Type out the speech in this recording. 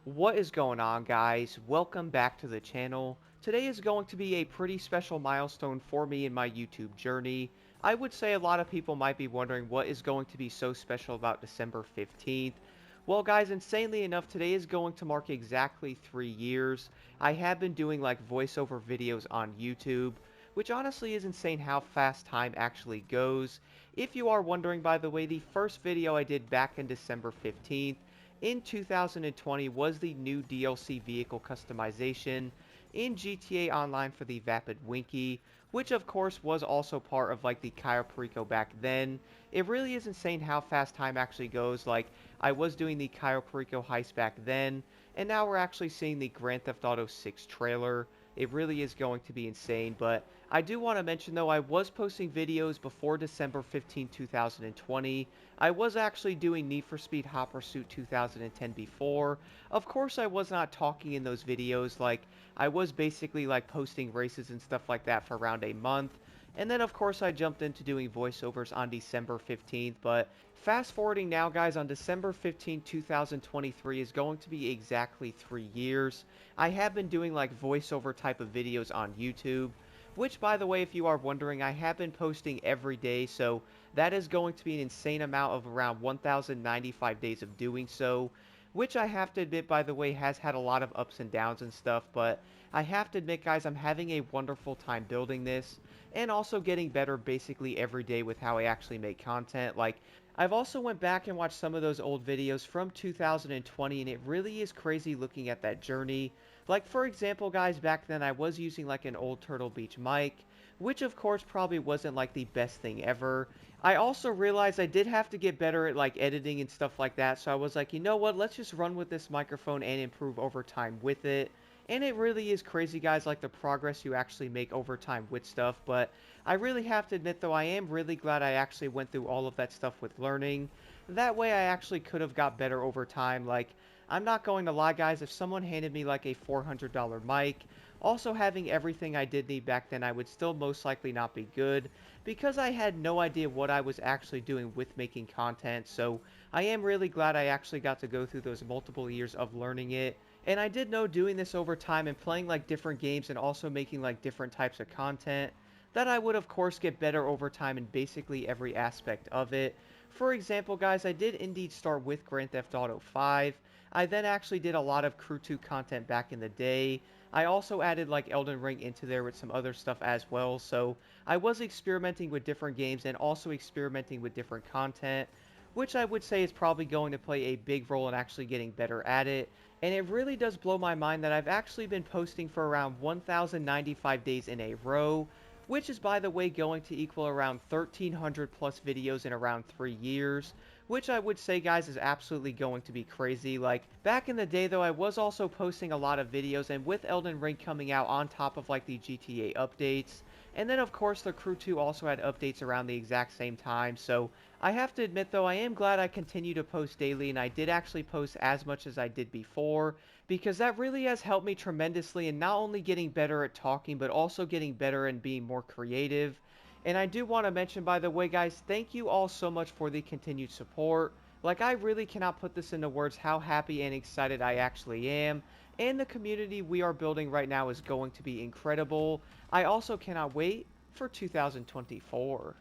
What is going on, guys? Welcome back to the channel. Today is going to be a pretty special milestone for me in my YouTube journey. I would say a lot of people might be wondering what is going to be so special about December 15th. Well, guys, insanely enough, today is going to mark exactly 3 years. I have been doing like voiceover videos on YouTube, which honestly is insane how fast time actually goes. If you are wondering, by the way, the first video I did back in December 15th in 2020 was the new DLC vehicle customization in GTA Online for the Vapid Winky, which of course was also part of like the Cayo Perico back then. It really is insane how fast time actually goes. Like, I was doing the Cayo Perico heist back then, and now we're actually seeing the Grand Theft Auto 6 trailer. It really is going to be insane, but I do want to mention though, I was posting videos before December 15, 2020. I was actually doing Need for Speed Hot Pursuit 2010 before. Of course, I was not talking in those videos. Like, I was basically like posting races and stuff like that for around a month. And then, of course, I jumped into doing voiceovers on December 15th. But fast forwarding now, guys, on December 15th, 2023 is going to be exactly 3 years. I have been doing like voiceover type of videos on YouTube, which, by the way, if you are wondering, I have been posting every day, so that is going to be an insane amount of around 1,095 days of doing so, which I have to admit, by the way, has had a lot of ups and downs and stuff, but I have to admit, guys, I'm having a wonderful time building this, and also getting better basically every day with how I actually make content. Like, I've also went back and watched some of those old videos from 2020, and it really is crazy looking at that journey. Like, for example, guys, back then I was using like an old Turtle Beach mic, which of course probably wasn't like the best thing ever. I also realized I did have to get better at like editing and stuff like that, so I was like, you know what, let's just run with this microphone and improve over time with it. And it really is crazy, guys, like the progress you actually make over time with stuff. But I really have to admit, though, I am really glad I actually went through all of that stuff with learning. That way I actually could have got better over time. Like, I'm not going to lie, guys, if someone handed me like a $400 mic, also having everything I did need back then, I would still most likely not be good, because I had no idea what I was actually doing with making content. So I am really glad I actually got to go through those multiple years of learning it. And I did know, doing this over time and playing like different games and also making like different types of content, that I would of course get better over time in basically every aspect of it. For example, guys, I did indeed start with Grand Theft Auto 5. I then actually did a lot of Crew 2 content back in the day. I also added like Elden Ring into there with some other stuff as well. So I was experimenting with different games and also experimenting with different content, which I would say is probably going to play a big role in actually getting better at it. And it really does blow my mind that I've actually been posting for around 1,095 days in a row, which is, by the way, going to equal around 1,300 plus videos in around 3 years, which I would say, guys, is absolutely going to be crazy. Like, back in the day, though, I was also posting a lot of videos, and with Elden Ring coming out on top of, like, the GTA updates, and then, of course, the Crew 2 also had updates around the exact same time, so I have to admit, though, I am glad I continue to post daily, and I did actually post as much as I did before, because that really has helped me tremendously in not only getting better at talking, but also getting better and being more creative. And I do want to mention, by the way, guys, thank you all so much for the continued support. Like, I really cannot put this into words how happy and excited I actually am. And the community we are building right now is going to be incredible. I also cannot wait for 2024.